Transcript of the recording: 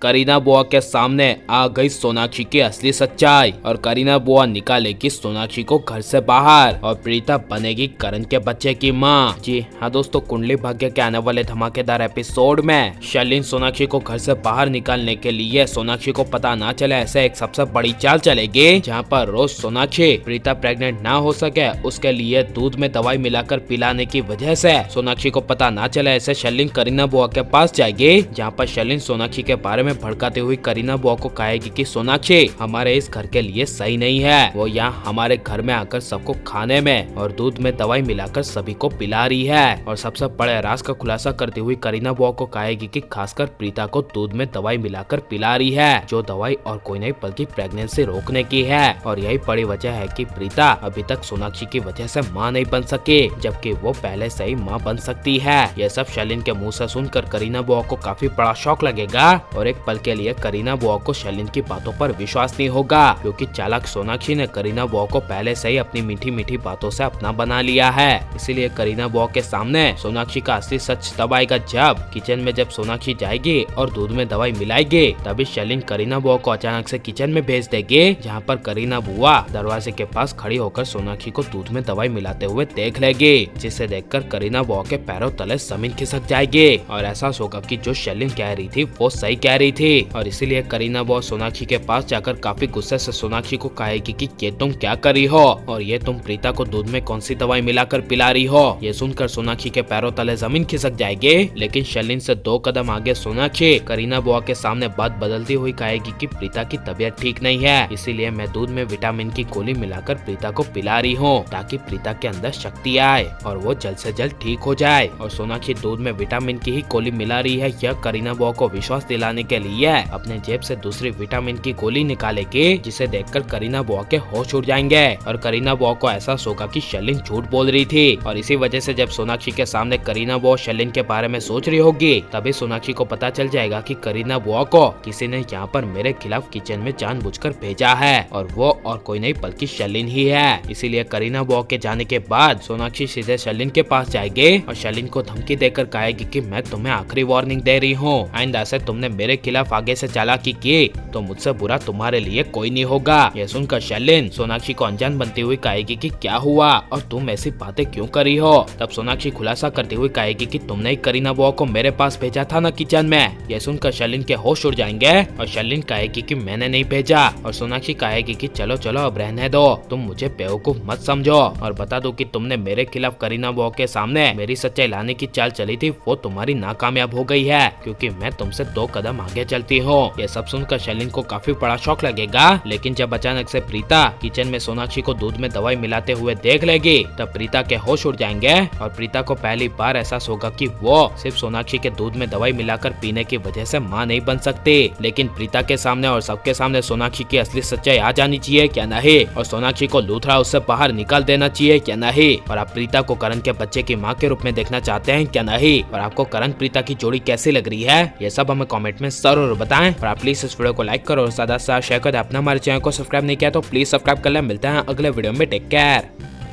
करीना बुआ के सामने आ गई सोनाक्षी की असली सच्चाई और करीना बुआ निकालेगी सोनाक्षी को घर से बाहर और प्रीता बनेगी करण के बच्चे की माँ। जी हाँ दोस्तों, कुंडली भाग्य के आने वाले धमाकेदार एपिसोड में शर्लिन सोनाक्षी को घर से बाहर निकालने के लिए सोनाक्षी को पता ना चले ऐसे एक सबसे बड़ी चाल चलेगी, जहाँ पर रोज सोनाक्षी प्रीता प्रेग्नेंट ना हो सके उसके लिए दूध में दवाई मिलाकर पिलाने की वजह से सोनाक्षी को पता ना चले ऐसे शर्लिन करीना बुआ के पास जाएगी, जहाँ पर शर्लिन सोनाक्षी के बारे में भड़काते हुई करीना बुआ को कहेगी कि सोनाक्षी हमारे इस घर के लिए सही नहीं है, वो यहाँ हमारे घर में आकर सबको खाने में और दूध में दवाई मिलाकर सभी को पिला रही है। और सबसे बड़े राज का खुलासा करते हुए करीना बुआ को कहेगी कि खासकर प्रीता को दूध में दवाई मिलाकर पिला रही है, जो दवाई और कोई नहीं बल्कि प्रेगनेंसी रोकने की है। और यही बड़ी वजह है कि प्रीता अभी तक सोनाक्षी की वजह से माँ नहीं बन सकी, जबकि वो पहले से ही माँ बन सकती है। यह सब शर्लिन के मुंह से सुनकर करीना बुआ को काफी बड़ा शौक लगेगा और एक पल के लिए करीना बुआ को शर्लिन की बातों पर विश्वास नहीं होगा, क्योंकि चालाक सोनाक्षी ने करीना बुआ को पहले से ही अपनी मीठी मीठी बातों से अपना बना लिया है। इसीलिए करीना बुआ के सामने सोनाक्षी का असली सच तब आएगा जब किचन में जब सोनाक्षी जाएगी और दूध में दवाई मिलाएगी, तभी शर्लिन करीना बुआ को अचानक से किचन में भेज देगी, जहाँ पर करीना बुआ दरवाजे के पास खड़ी होकर सोनाक्षी को दूध में दवाई मिलाते हुए देख लेगी, जिसे देखकर करीना बुआ के पैरों तले जमीन खिसक जाएगी और एहसास होगा कि जो शर्लिन कह रही थी वो सही कह रही थी। और इसीलिए करीना बुआ सोनाक्षी के पास जाकर काफी गुस्से से सोनाक्षी को कहेगी कि ये तुम क्या कर रही हो और ये तुम प्रीता को दूध में कौन सी दवाई मिलाकर पिला रही हो। ये सुनकर सोनाक्षी के पैरों तले जमीन खिसक जाएगी, लेकिन शर्लिन से 2 कदम आगे सोनाक्षी करीना बुआ के सामने बात बदलती हुई कहेगी कि प्रीता की तबीयत ठीक नहीं है, इसीलिए मैं दूध में विटामिन की गोली मिलाकर प्रीता को पिला रही हूँ ताकि प्रीता के अंदर शक्ति आए और वो जल्द से जल्द ठीक हो जाए। और सोनाक्षी दूध में विटामिन की ही गोली मिला रही है, यह करीना बुआ को विश्वास दिलाने के लिए अपने जेब से दूसरी विटामिन की गोली निकालेगी, जिसे देखकर करीना बुआ के होश उड़ जाएंगे और करीना बुआ को एहसास होगा कि शर्लिन झूठ बोल रही थी। और इसी वजह से जब सोनाक्षी के सामने करीना बुआ शर्लिन के बारे में सोच रही होगी, तभी सोनाक्षी को पता चल जाएगा कि करीना बुआ को किसी ने यहाँ पर मेरे खिलाफ किचन में जानबूझकर भेजा है और वो और कोई नहीं बल्कि शर्लिन ही है। इसीलिए करीना बुआ के जाने के बाद सोनाक्षी सीधे शर्लिन के पास जाएगी और शर्लिन को धमकी देकर कहेगी कि मैं तुम्हें आखिरी वार्निंग दे रही हूँ, आइंदा से तुमने मेरे खिलाफ आगे से चालाकी की तो मुझसे बुरा तुम्हारे लिए कोई नहीं होगा। यह सुनकर शर्लिन सोनाक्षी को अनजान बनती हुई कहेगी कि क्या हुआ और तुम ऐसी बातें क्यों कर रही हो। तब सोनाक्षी खुलासा करती हुई कहेगी कि तुमने ही करीना बुआ को मेरे पास भेजा था ना किचन में। यह सुनकर शर्लिन के होश उड़ जाएंगे और शर्लिन कहेगी कि मैंने नहीं भेजा और सोनाक्षी कहेगी कि चलो चलो अब रहने दो, तुम मुझे बेवकूफ मत समझो और बता दो कि तुमने मेरे खिलाफ करीना बुआ के सामने मेरी सच्चाई लाने की चाल चली थी, वो तुम्हारी नाकामयाब हो गई है क्योंकि मैं तुमसे 2 कदम आगे चलती हूँ। ये सब सुनकर शर्लिन को काफी बड़ा शौक लगेगा, लेकिन जब अचानक से प्रीता किचन में सोनाक्षी को दूध में दवाई मिलाते हुए देख लेगी, तब प्रीता के होश उड़ जाएंगे और प्रीता को पहली बार एहसास होगा कि वो सिर्फ सोनाक्षी के दूध में दवाई मिलाकर पीने की वजह से माँ नहीं बन सकती, लेकिन प्रीता के सामने और सबके सामने सोनाक्षी की असली सच्चाई आ जानी चाहिए क्या नहीं, और सोनाक्षी को लूथरा उससे बाहर निकाल देना चाहिए क्या नहीं। और आप प्रीता को करण के बच्चे की माँ के रूप में देखना चाहते हैं क्या नहीं, और आपको करण प्रीता की जोड़ी कैसी लग रही है ये सब हमें कमेंट में जरूर बताएं। और आप प्लीज इस वीडियो को लाइक करो और ज्यादा से ज्यादा शेयर करें। अपना हमारे चैनल को सब्सक्राइब नहीं किया तो प्लीज सब्सक्राइब कर ले। मिलते हैं अगले वीडियो में, टेक केयर।